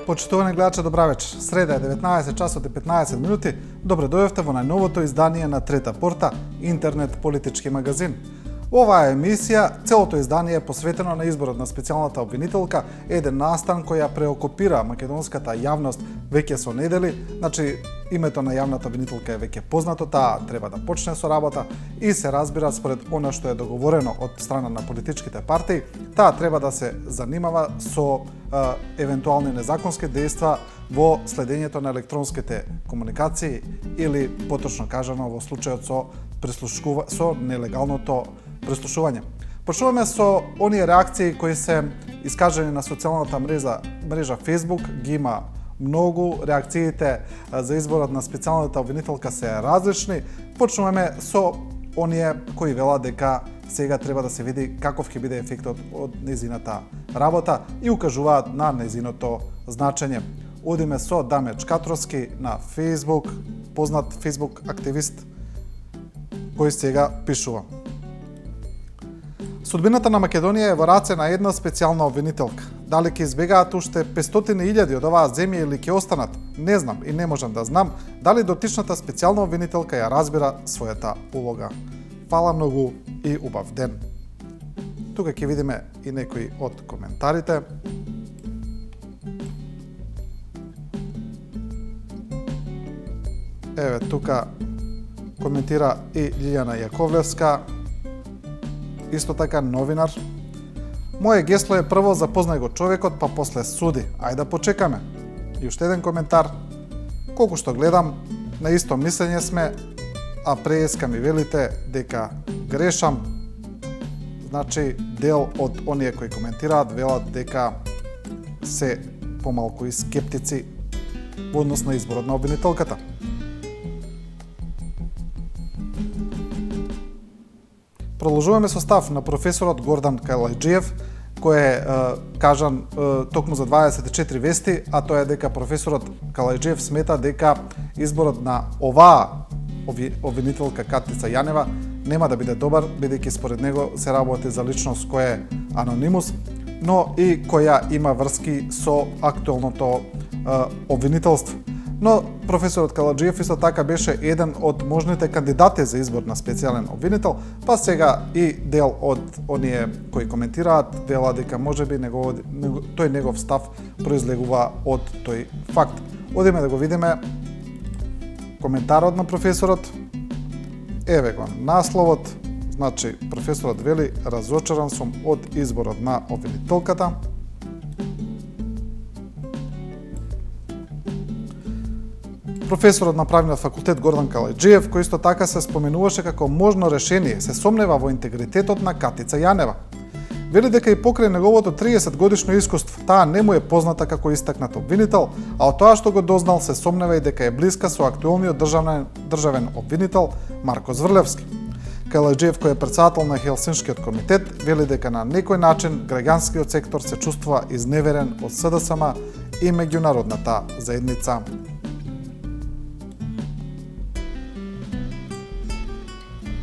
Почитувани гледачи, добра вечер. Среда е 19 часот и 15 минути. Добре дојавте во најновото издание на Трета порта, интернет политички магазин. Оваа емисија, целото издание е посветено на изборот на специјалната обвинителка, еден настан кој ја преокупира македонската јавност веќе со недели. Значи, името на јавната обвинителка е веќе познато, таа треба да почне со работа и се разбира според она што е договорено од страна на политичките партии, таа треба да се занимава со евентуални незаконски дејства во следењето на електронските комуникации или, поточно кажано, во случајот со нелегалното преслушување. Почнуваме со оние реакции кои се искажани на социјалната мрежа Facebook, ги има многу, реакциите за изборот на специјалната обвинителка се различни. Почнуваме со оние кои велат дека сега треба да се види каков ќе биде ефектот од незината работа и укажуваат на незиното значење. Одиме со Даме Чкатровски на Facebook, познат Facebook активист, кој сега пишува: Судбината на Македонија е во раце на една специјална обвинителка. Дали ќе избегаат уште 500.000 од оваа земја или ќе останат? Не знам и не можам да знам дали дотичната специјална обвинителка ја разбира својата улога. Фала многу и убав ден. Тука ќе видиме и некои од коментарите. Еве тука коментира и Лилјана Јаковлевска, исто така новинар. Моje гесло е прво запознај го човекот, па после суди. Ајде да почекаме. И уште еден коментар. Колку што гледам, на исто мислење сме, а преска ми велите дека грешам. Значи, дел од оние кои коментираат велат дека се помалку и скептици во однос на изборот на обвинителката. Продолжуваме со став на професорот Гордан Калајџиев, кој е кажан токму за 24 вести, а тоа е дека професорот Калајџиев смета дека изборот на оваа обвинителка Катица Јанева нема да биде добар, бидејќи според него се работи за личност која е анонимус, но и која има врски со актуелното обвинителство. Но професорот Калајџиев исто така беше еден од можните кандидати за избор на специјален обвинител, па сега и дел од оние кои коментираат велат дека можеби тој негов став произлегува од тој факт. Одиме да го видиме коментарот на професорот. Еве го насловот. Значи, професорот вели: разочаран сум од изборот на обвинителката. Професорот на правниот факултет Гордан Калајџиев, кој исто така се споменуваше како можно решение, се сомнева во интегритетот на Катица Јанева. Вели дека и покрај неговото 30 годишно искуство, таа не му е позната како истакнат обвинител, а од тоа што го дознал се сомнева и дека е блиска со актуелниот државен обвинител Марко Зврлевски. Калајџиев, кој е претседател на Хелсиншкиот комитет, вели дека на некој начин граѓанскиот сектор се чувствува изневерен од СДСМ и меѓународната заедница.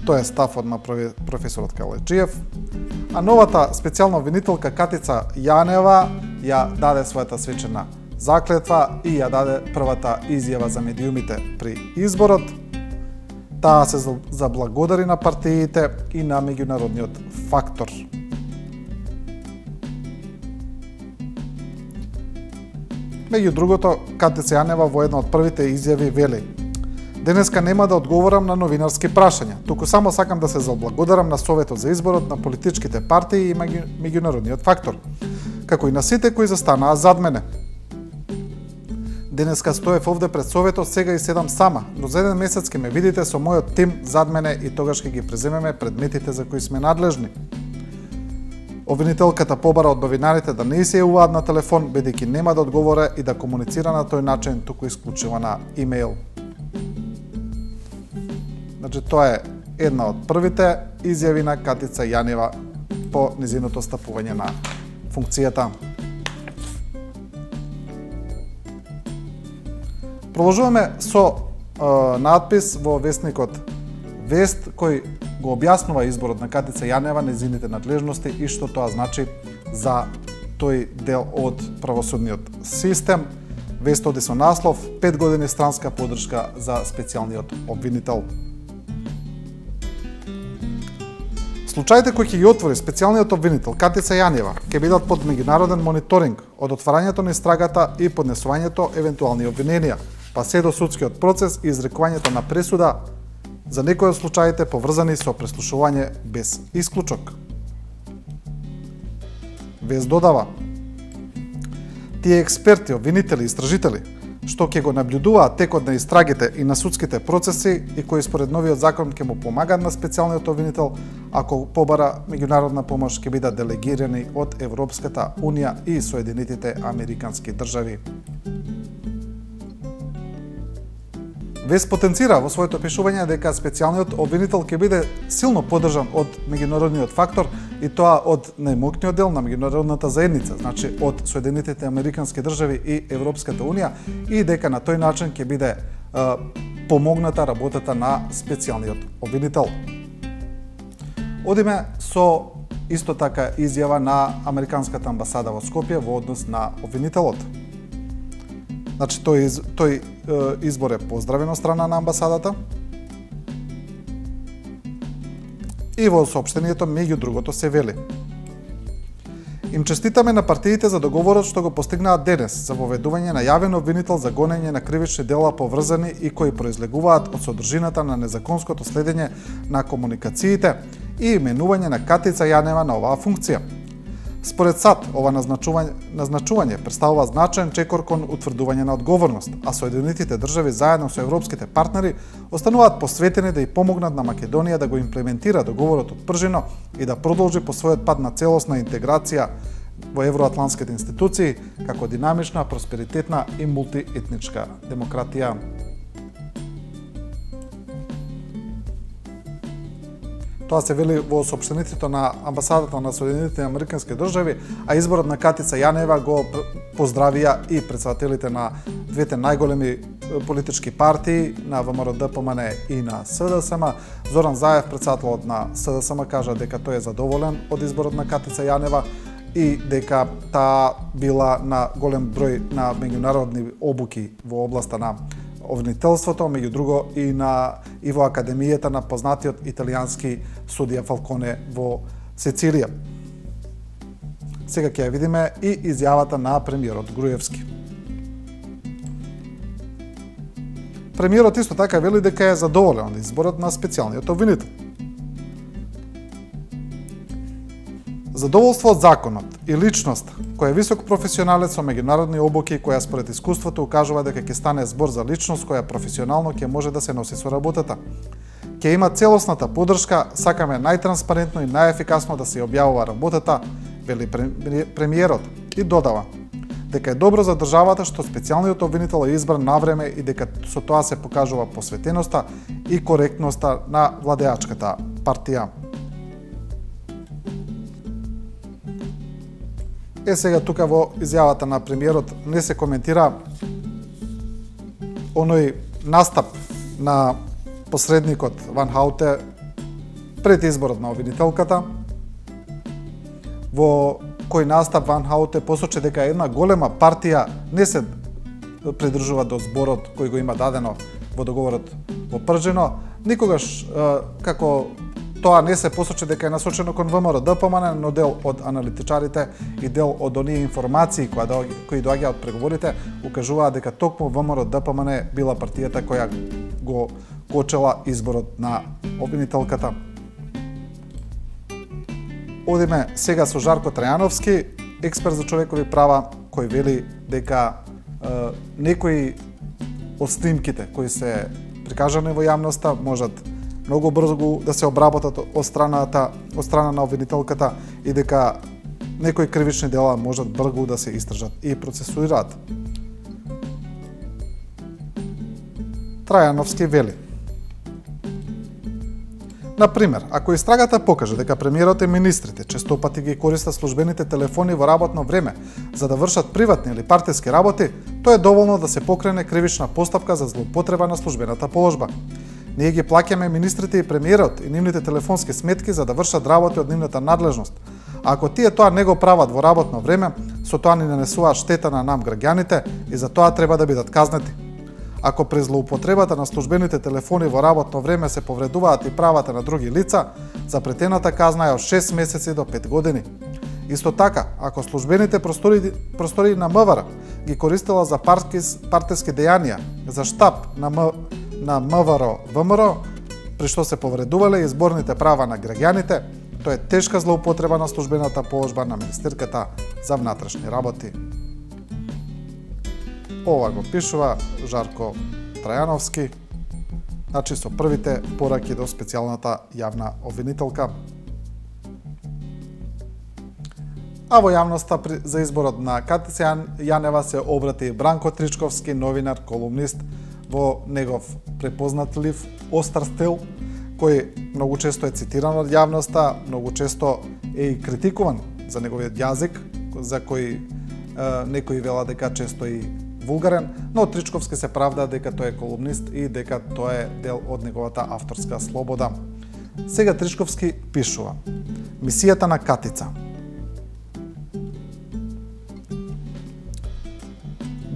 Тоа е ставот на професорот Калајџиев. А новата специјална обвинителка Катица Јанева ја даде својата свечена заклетва и ја даде првата изјава за медиумите при изборот. Таа се заблагодари на партиите и на меѓународниот фактор. Меѓу другото, Катица Јанева во една од првите изјави вели: денеска нема да одговорам на новинарски прашања, туку само сакам да се заблагодарам на Советот за изборот на политичките партии и меѓународниот фактор, како и на сите кои застанаа зад мене. Денеска стоев овде пред Советот, сега и седам сама, но за еден месец ќе ме видите со мојот тим зад мене и тогаш ќе ги преземеме предметите за кои сме надлежни. Обвинителката побара од новинарите да не се јавуваат на телефон, бидејќи нема да одговора и да комуницира на тој начин, туку исклучиво на имејл. Значи, тоа е една од првите изјави на Катица Јанева по незиното стапување на функцијата. Продолжуваме со надпис во весникот Вест, кој го објаснува изборот на Катица Јанева, незините надлежности и што тоа значи за тој дел од правосудниот систем. Вест оди со наслов 5 години странска поддршка за специјалниот обвинител. Случаите кои ќе ги отвори специјалниот обвинител Катица Јанева ќе бидат под меѓународен мониторинг од отварањето на истрагата и поднесувањето евентуални обвиненија, па се до судскиот процес и изрекувањето на пресуда за некои од случаите поврзани со преслушување без исклучок. Вест додава: тие експерти, обвинители и истражители што ќе го наблюдуваат текот на истрагите и на судските процеси и кои според новиот закон ќе му помагаат на специјалниот обвинител ако побара меѓународна помош, ќе бидат делегирани од Европската Унија и Соединетите Американски држави. Вест потенцира во своето пишување дека специјалниот обвинител ќе биде силно поддржан од меѓународниот фактор и тоа од најмокниот дел на меѓународната заедница, значи од Соединетите Американски држави и Европската Унија, и дека на тој начин ќе биде помогната работата на специјалниот обвинител. Одиме со исто така изјава на Американската амбасада во Скопје во однос на обвинителот. Значи, тој избор е поздравен од страна на амбасадата и во соопштението меѓу другото се вели: им честитаме на партиите за договорот што го постигнаат денес за воведување на јавен обвинител за гонење на кривични дела поврзани и кои произлегуваат од содржината на незаконското следење на комуникациите и именување на Катица Јанева на оваа функција. Според САД, ова назначување представува значаен чекор кон утврдување на одговорност, а Соединетите држави заедно со европските партнери остануваат посветени да ја помогнат на Македонија да го имплементира договорот од Пржино и да продолжи по својот пат на целосна интеграција во евроатлантските институции како динамична, просперитетна и мултиетничка демократија. Тоа се вели во соопштението на амбасадата на Соединетите Американски држави, а изборот на Катица Јанева го поздравија и претседателите на двете најголеми политички партии, на ВМРО-ДПМН и на СДСМ. Зоран Заев, претседателот на СДСМ, кажа дека тој е задоволен од изборот на Катица Јанева и дека таа била на голем број на меѓународни обуки во областа на обвинителството, меѓу друго и во Академијата на познатиот италијански судија Фалконе во Сицилија. Сега ќе ја видиме и изјавата на премиерот Груевски. Премиерот исто така вели дека е задоволен од изборот на специјалниот обвинител. Задоволство од законот и личност, која е висок професионалец со меѓународни обуки, која според искуството укажува дека ќе стане збор за личност која професионално ќе може да се носи со работата. Ќе има целосната поддршка, сакаме најтранспарентно и најефикасно да се објавува работата, вели премиерот, и додава дека е добро за државата што специјалниот обвинител е избран навреме и дека со тоа се покажува посветеноста и коректноста на владеачката партија. Сега тука во изјавата на премиерот не се коментира оној настап на посредникот Ван Хауте пред изборот на обвинителката, во кој настап Ван Хауте посочи дека една голема партија не се придржува до зборот кој го има дадено во договорот во Пржино, никогаш како тоа не се посочи дека е насочено кон ВМРО-ДПМН, но дел од аналитичарите и дел од оние информации кои доаѓаат од преговорите укажуваат дека токму ВМРО-ДПМН била партијата која го кочела изборот на обвинителката. Одиме сега со Жарко Трајановски, експерт за човекови права, кој вели дека некои од снимките кои се прикажани во јавноста можат многу брзо да се обработат од страна на обвинителката и дека некои кривични дела можат брзо да се истражат и процесуираат. Трајановски вели: например, ако истрагата покаже дека премиерот и министрите честопати ги користат службените телефони во работно време за да вршат приватни или партиски работи, тоа е доволно да се покрене кривична постапка за злоупотреба на службената положба. Ние ги плаќаме министрите и премиерот и нивните телефонски сметки за да вршат работи од нивната надлежност, ако тие тоа не го прават во работно време, со тоа ни нанесуваат штета на нам граѓаните и за тоа треба да бидат казнети. Ако при злоупотребата на службените телефони во работно време се повредуваат и правата на други лица, запретената казна е од 6 месеци до 5 години. Исто така, ако службените простори на МВР ги користела за партиски дејанија, за штаб на МВР, ВМРО, при што се повредувале изборните права на граѓаните, тоа е тешка злоупотреба на службената положба на Министерката за внатрешни работи. Ова го пишува Жарко Трајановски, значи со првите пораки до специјалната јавна обвинителка. А во јавноста за изборот на Катица Јанева се обрати Бранко Тричковски, новинар, колумнист, во негов препознатлив остар стил, кој многу често е цитиран од јавноста, многу често е и критикуван за неговиот јазик, за кој некои велат дека често и вулгарен, но Тричковски се правда дека тој е колумнист и дека тоа е дел од неговата авторска слобода. Сега Тричковски пишува: Мисијата на Катица.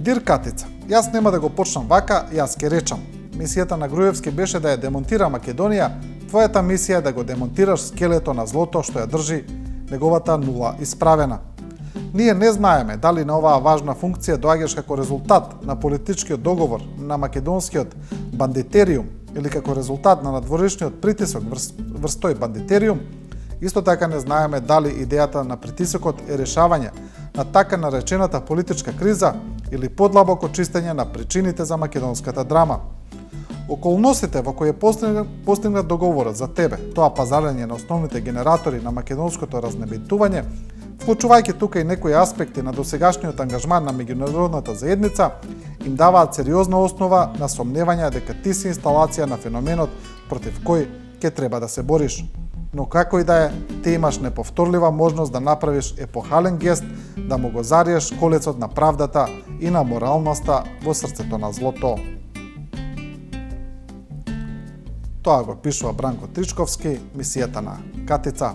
Дир Катица, јас нема да го почнам вака, јас ке речам. Мисијата на Груевски беше да ја демонтира Македонија, твојата мисија е да го демонтираш скелето на злото што ја држи неговата нула исправена. Ние не знаеме дали на оваа важна функција доаѓаш како резултат на политичкиот договор на македонскиот бандитериум или како резултат на надворешниот притисок врз тој бандитериум. Исто така не знаеме дали идејата на притисокот е решавање на така наречената политичка криза или подлабоко чистење на причините за македонската драма. Околностите во кои е постигнат договорот за тебе, тоа пазарење на основните генератори на македонското разнебитување, вклучувајќи тука и некои аспекти на досегашниот ангажман на меѓународната заедница, им даваат сериозна основа на сомневања дека ти си инсталација на феноменот против кој ќе треба да се бориш. Но како и да е, ти имаш неповторлива можност да направиш епохален гест, да му го зариеш колецот на правдата и на моралноста во срцето на злото. Тоа го пишува Бранко Тричковски, мисијата на Катица.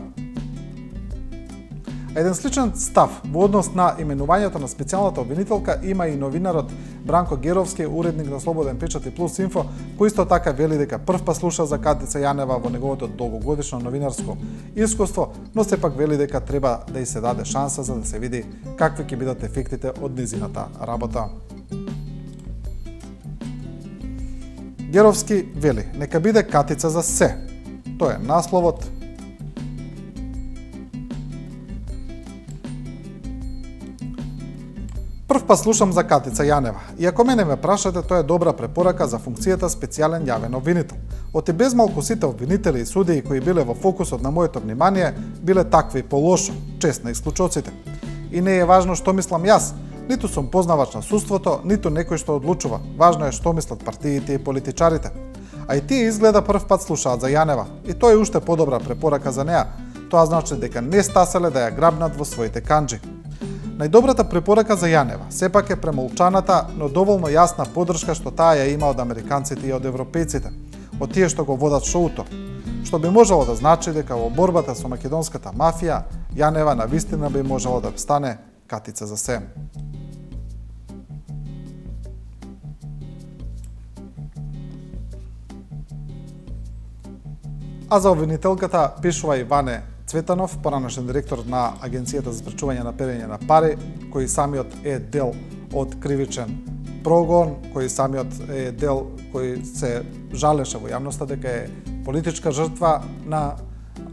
Еден сличен став во однос на именувањето на специјалната обвинителка има и новинарот Бранко Геровски, уредник на Слободен печат и Плюс Инфо, кој исто така вели дека првпат слуша за Катица Јанева во неговото долгогодишно новинарско искуство, но сепак вели дека треба да и се даде шанса за да се види какви ќе бидат ефектите од незината работа. Геровски вели: нека биде Катица за се. Тоа е насловот. Првпат слушам за Катица Јанева. И ако мене ме прашате, тоа е добра препорака за функцијата специјален јавен обвинител. Оти безмалку сите обвинители и судии кои биле во фокусот на моето внимание, биле такви по-лошо, чест на исклучоците. И не е важно што мислам јас, ниту сум познавач на судството, ниту некој што одлучува. Важно е што мислат партиите и политичарите. А и тие изгледа првпат слушаат за Јанева. И тоа е уште подобра препорака за неа. Тоа значи дека не стаселе да ја грабнат во своите канџи. Најдобрата препорака за Јанева сепак е премолчаната, но доволно јасна поддршка што таа ја има од американците и од европејците, од тие што го водат шоуто, што би можело да значи дека во борбата со македонската мафија, Јанева навистина би можело да стане Катица за се. А за обвинителката пишува Иване Цветанов, поранешен директор на Агенцијата за спречување на перење на пари, кој самиот е дел од кривичен прогон, кој самиот е дел кој се жалеше во јавноста дека е политичка жртва на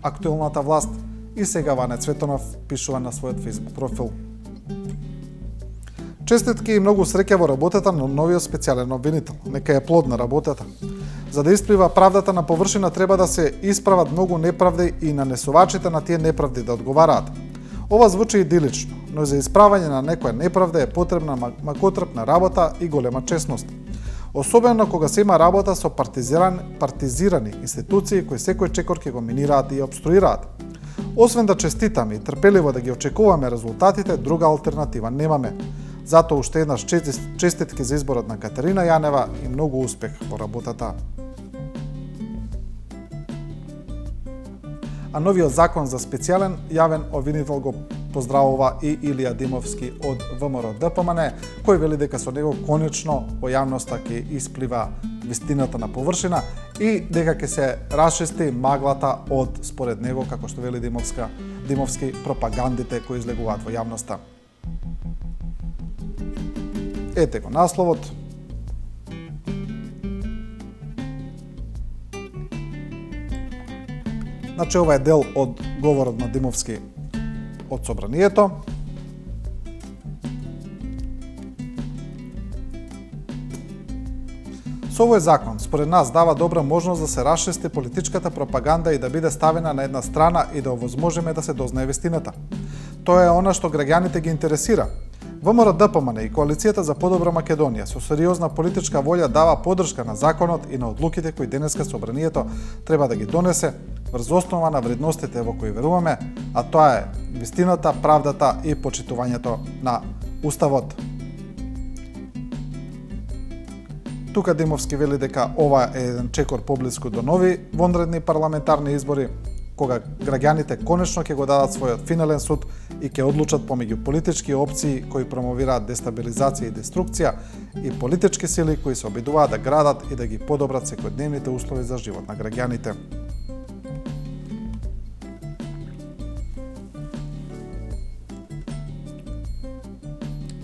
актуелната власт, и сега Ване Цветанов пишува на својот Facebook профил: честитки и многу среќа во работата на новиот специјален обвинител. Нека е плодна работата. За да исплива правдата на површина треба да се исправат многу неправди и нанесувачите на тие неправди да одговараат. Ова звучи идилично, но за исправање на некоја неправда е потребна макотрпна работа и голема честност. Особено кога се има работа со партизирани институции кои секој чекор ќе го минираат и обструираат. Освен да честитаме и трпеливо да ги очекуваме резултатите, друга алтернатива немаме. Затоа уште еднаш честитки за изборот на Катерина Јанева и многу успех во работата. а новиот закон за специјален јавен обвинител го поздравува и Илија Димовски од ВМРО ДПМН, кој вели дека со него конечно во јавноста ќе исплива вистината на површина и дека ќе се расчисти маглата од, според него, како што вели Димовски, пропагандите кои излегуваат во јавноста. Ете го насловот. Значи, ова е дел од говорот на Димовски од собранието. Со овој закон, според нас, дава добра можност да се расчисти политичката пропаганда и да биде ставена на една страна и да овозможиме да се дознае вистината. Тоа е она што граѓаните ги интересира. ВМРО ДПМН и Коалицијата за подобра Македонија со сериозна политичка волја дава поддршка на законот и на одлуките кои денеска собранието треба да ги донесе врз основа на вредностите во кои веруваме, а тоа е вистината, правдата и почитувањето на Уставот. Тука Димовски вели дека ова е еден чекор поблиску до нови вонредни парламентарни избори, кога граѓаните конечно ќе го дадат својот финален суд и ќе одлучат помеѓу политички опции кои промовираат дестабилизација и деструкција и политички сили кои се обидуваат да градат и да ги подобрат секојдневните услови за живот на граѓаните.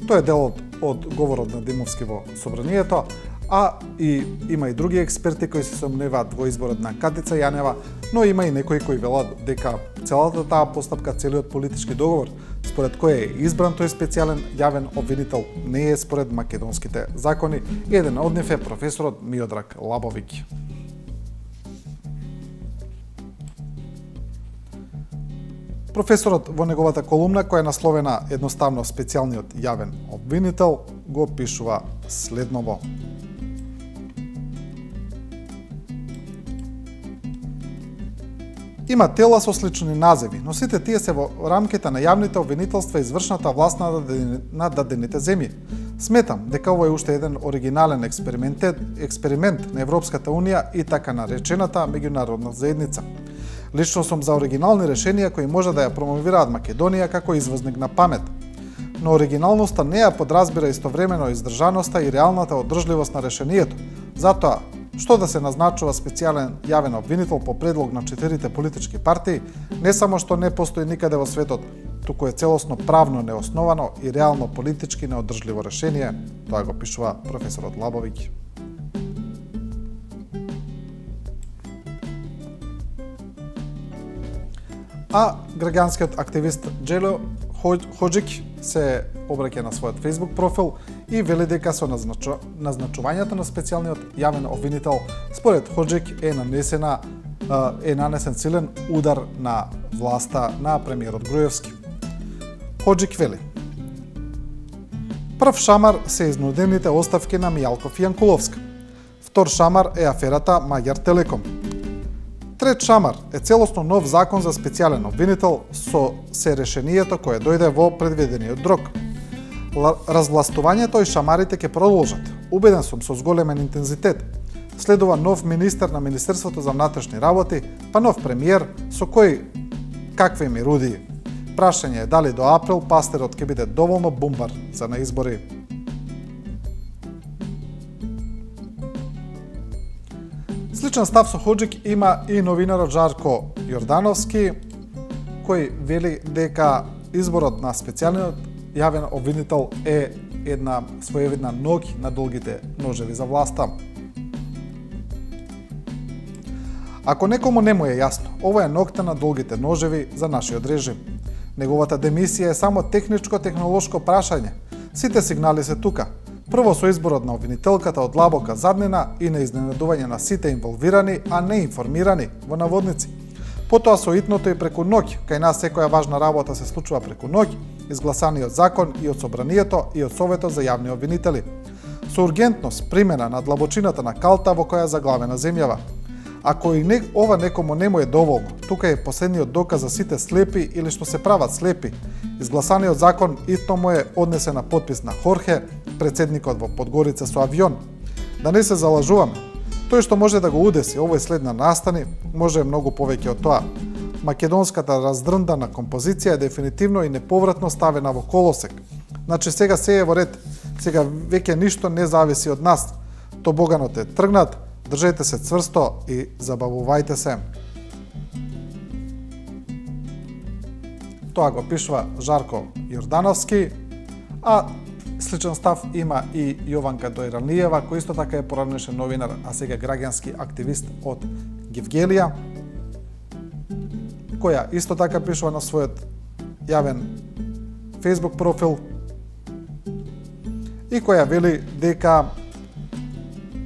Тоа е дел од говорот на Димовски во собранието, а и има и други експерти кои се сомневаат во изборот на Катица Јанева, но има и некои кои велат дека целата таа постапка, целиот политички договор, според кој е избран тој специјален јавен обвинител, не е според македонските закони. Еден од нив е професорот Миодраг Лабовиќ. Професорот во неговата колумна, која е насловена едноставно специјалниот јавен обвинител, го пишува следново. Има тела со слични називи, но сите тие се во рамките на јавните обвинителства и извршната власт на дадените земји. Сметам дека ова е уште еден оригинален експеримент на Европската Унија и така наречената меѓународна заедница. Лично сум за оригинални решенија кои може да ја промовираат Македонија како извозник на памет. Но оригиналноста не ја подразбира истовремено издржаноста и реалната одржливост на решението. Затоа, што да се назначува специјален јавен обвинител по предлог на 4 политички партии, не само што не постои никаде во светот, туку е целосно правно неосновано и реално политички неодржливо решение, тоа го пишува професорот Лабовиќ. А граѓанскиот активист Джело Хоџик се обраќа на својот Facebook профил и вели дека со назначувањето на специјалниот јавен обвинител, според Хоџик е нанесен силен удар на власта на премиерот Груевски. Хоџик вели: прв шамар се изнудените оставки на Мијалков и Јанкуловска. Втор шамар е аферата Маѓар Телеком. Трет шамар е целосно нов закон за специјален обвинител со се решението кое дојде во предвидениот рок. Развластувањето и шамарите ќе продолжат. Убеден сум со зголемен интензитет. Следува нов министер на Министерството за внатрешни работи, па нов премиер со кој какви ми руди. Прашање е дали до април пастерот ќе биде доволно бумбар за на избори. Сличен став со Хоџик има и новинарот Жарко Јордановски, кој вели дека изборот на специјалниот јавен обвинител е една своевидна ноќ на долгите ножеви за власта. Ако некому не му е јасно, ова е ноќта на долгите ножеви за нашиот режим. Неговата демисија е само техничко-технолошко прашање. Сите сигнали се тука. Прво со изборот на обвинителката од длабока заднина и на изненадување на сите инволвирани, а не информирани, во наводници. Потоа со итното и преку ноќ, кај нас секоја важна работа се случува преку ноќ, изгласаниот закон и од собранието и од Советот за јавни обвинители. Со ургентност примена на длабочината на калта во која заглавена земјава. Ако и ова некому не му е доволно, тука е последниот доказ за сите слепи или што се прават слепи. Изгласаниот закон итно му е однесен на подпис на Хорхе, председникот во Подгорица со авион. Да не се залажуваме. Тој што може да го удеси овој след на настани, може многу повеќе од тоа. македонската раздрндана композиција е дефинитивно и неповратно ставена во колосек. Значи сега се е во ред, сега веќе ништо не зависи од нас. Тобоганот е тргнат, држете се цврсто и забавувајте се. Тоа го пишува Жарко Јордановски, а сличен став има и Јованка Дојранлиева, кој исто така е поранешен новинар, а сега граѓански активист од Гевгелија, која исто така пишува на својот јавен Facebook профил и која вели дека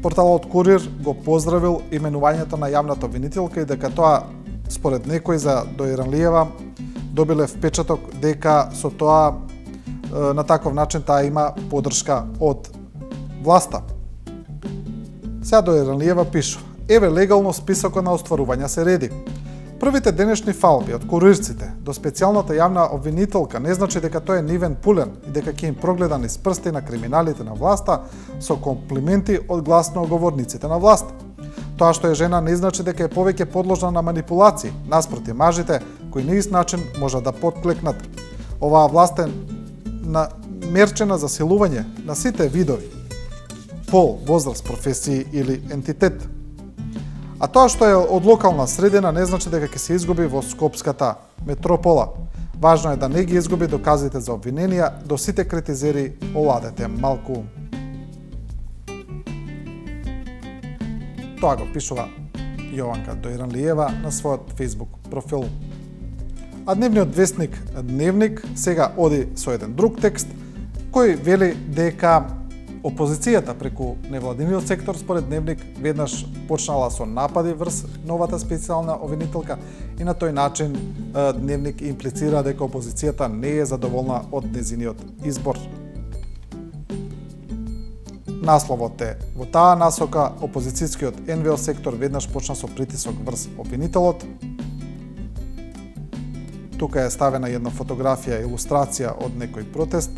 порталот Курир го поздравил именувањето на јавната обвинителка и дека тоа, според некој за Дојранлиева, добиле впечаток дека со тоа на таков начин таа има поддршка од власта. Сега Дојранлиева пишува: еве легално списокот на остварувања се реди. Првите денешни фалби од курирците до специјалната јавна обвинителка не значи дека тој е нивен пулен и дека ќе им прогледа низ прсти на криминалите на власта со комплименти од гласноговорниците на власт. Тоа што е жена не значи дека е повеќе подложна на манипулации, наспроти мажите кои на ист начин можат да потклекнат. Оваа власт е мерчена за силување на сите видови, пол, возраст, професии или ентитет. А тоа што е од локална средина не значи дека ќе се изгуби во Скопската метропола. Важно е да не ги изгуби доказите за обвиненија, до сите критизери оладете малку. Тоа го пишува Јованка Дојранлиева на својот Facebook профил. А дневниот вестник Дневник сега оди со еден друг текст кој вели дека опозицијата преку невладиниот сектор според Дневник веднаш почнала со напади врз новата специјална обвинителка и на тој начин Дневник имплицира дека опозицијата не е задоволна од незиниот избор. Насловот е: во таа насока опозицијскиот НВО сектор веднаш почна со притисок врз обвинителот. Тука е ставена една фотографија, илустрација од некој протест.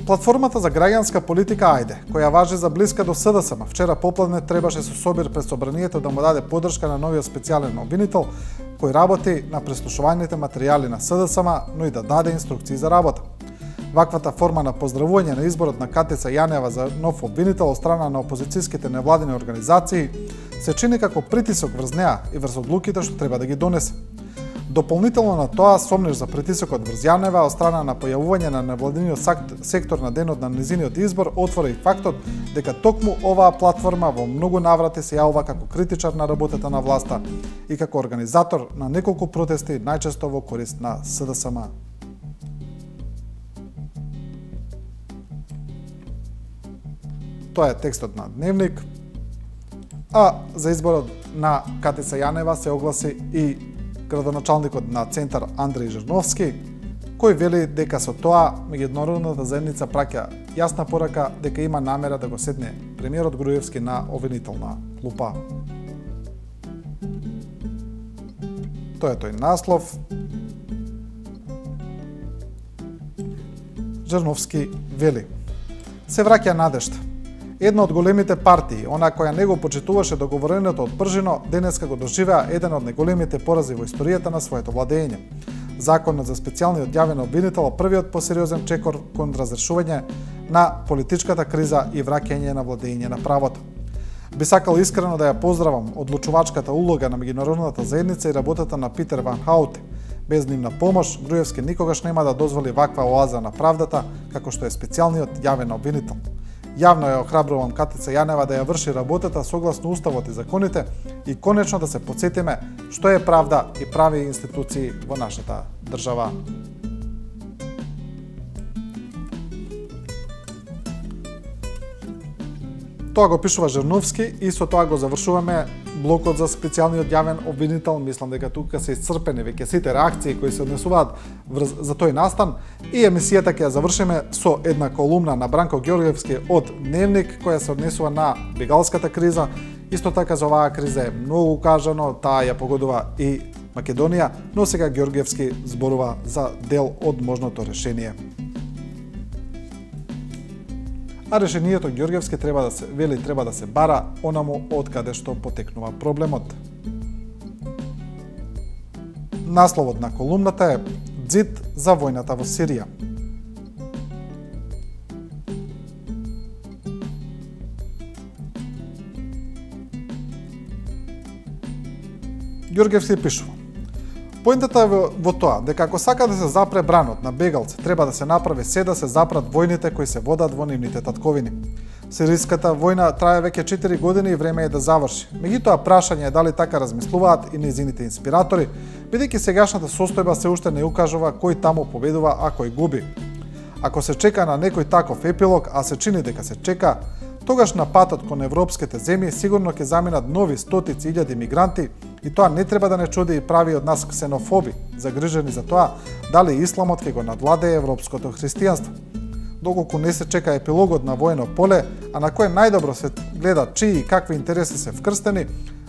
Платформата за граѓанска политика Ајде, која важи за блиска до СДСМ, вчера попладне требаше со собир пред собранието да му даде поддршка на новиот специјален обвинител кој работи на преслушуваните материјали на СДСМ, но и да даде инструкции за работа. Ваквата форма на поздравување на изборот на Катица Јанева за нов обвинител од страна на опозицијските невладини организации се чини како притисок врз неа и врз одлуките што треба да ги донесе. Дополнително на тоа, сомнеш за притисокот врз Јанева од страна на појавување на невладиниот сектор на денот на незиниот избор отвора и фактот дека токму оваа платформа во многу наврати се јавува како критичар на работата на власта и како организатор на неколку протести, најчесто во корист на СДСМ. Тоа е текстот на Дневник. А за изборот на Катица Јанева се огласи и градоначалникот на Центар Андреј Жирновски, кој вели дека со тоа меѓународната заедница праќа јасна порака дека има намера да го седне премиерот Груевски на обвинителна клупа. Тоа е тој наслов. Жирновски вели: се враќа надежда. Една од големите партии, она која не го почитуваше договореното од пржино, денеска го доживеа еден од најголемите порази во историјата на своето владење. Законот за специјалниот јавен обвинител, првиот посериозен чекор кон разрешување на политичката криза и враќање на владење на правото. Би сакал искрено да ја поздравам одлучувачката улога на меѓународната заедница и работата на Питер Ван Хауте. Без нивна помош, Груевски никогаш нема да дозволи ваква оаза на правдата, како што е специјалниот јавен обвинител. Јавно ја охрабрувам Катица Јанева да ја врши работата согласно уставот и законите и конечно да се потсетиме што е правда и прави институции во нашата држава. Тоа го пишува Жирновски и со тоа го завршуваме блокот за специјалниот јавен обвинител. Мислам дека тука се исцрпени веќе сите реакции кои се однесуваат за тој настан и емисијата ќе ја завршиме со една колумна на Бранко Ѓорѓевски од Дневник која се однесува на бегалската криза. Исто така за оваа криза е многу кажано, таа ја погодува и Македонија, но сега Ѓорѓевски зборува за дел од можното решение. а решението Ѓорѓевски треба да се бара онаму од каде што потекнува проблемот. Насловот на колумната е "Дзид за војната во Сирија". Ѓорѓевски пишува: Поентата е во тоа дека ако сака да се запре бранот на бегалци, треба да се направи се да се запрат војните кои се водат во нивните татковини. Сириската војна трае веќе 4 години и време е да заврши. Меѓутоа прашање е дали така размислуваат и нејзините инспиратори, бидејќи сегашната состојба се уште не укажува кој таму победува, а кој губи. Ако се чека на некој таков епилог, а се чини дека се чека, тогаш на патот кон европските земји сигурно ќе заминат нови стотици илјади мигранти и тоа не треба да не чуди и прави од нас ксенофоби, загрижени за тоа дали исламот ќе го надвладее европското христијанство. Доколку не се чека епилогот на воено поле, а на кое најдобро се гледа чии и какви интереси се вкрстени,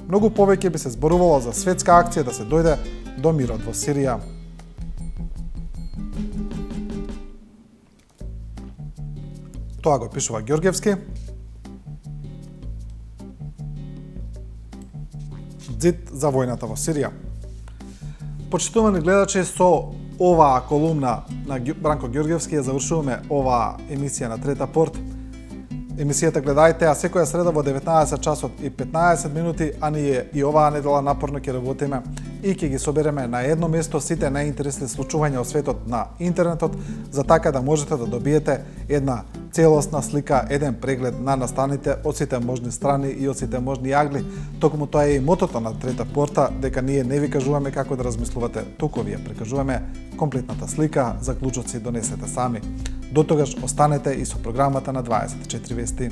многу повеќе би се зборувало за светска акција да се дојде до мирот во Сирија. Тоа го пишува Ѓорѓевски. Дзид за војната во Сирија. Почитувани гледачи, со оваа колумна на Бранко Ѓорѓевски ја завршуваме оваа емисија на Трета порт. Емисијата гледајте, а секоја среда во 19 часот и 15 минути, а ние и оваа недела напорно ќе работиме и ќе ги собереме на едно место сите најинтересни случувања од светот на интернетот, за така да можете да добиете една целосна слика, еден преглед на настаните од сите можни страни и од сите можни агли. Токму тоа е и мотото на Трета порта, дека ние не ви кажуваме како да размислувате, туку ви ја прикажуваме комплетната слика, заклучоци донесете сами. До тогаш останете и со програмата на 24 вести.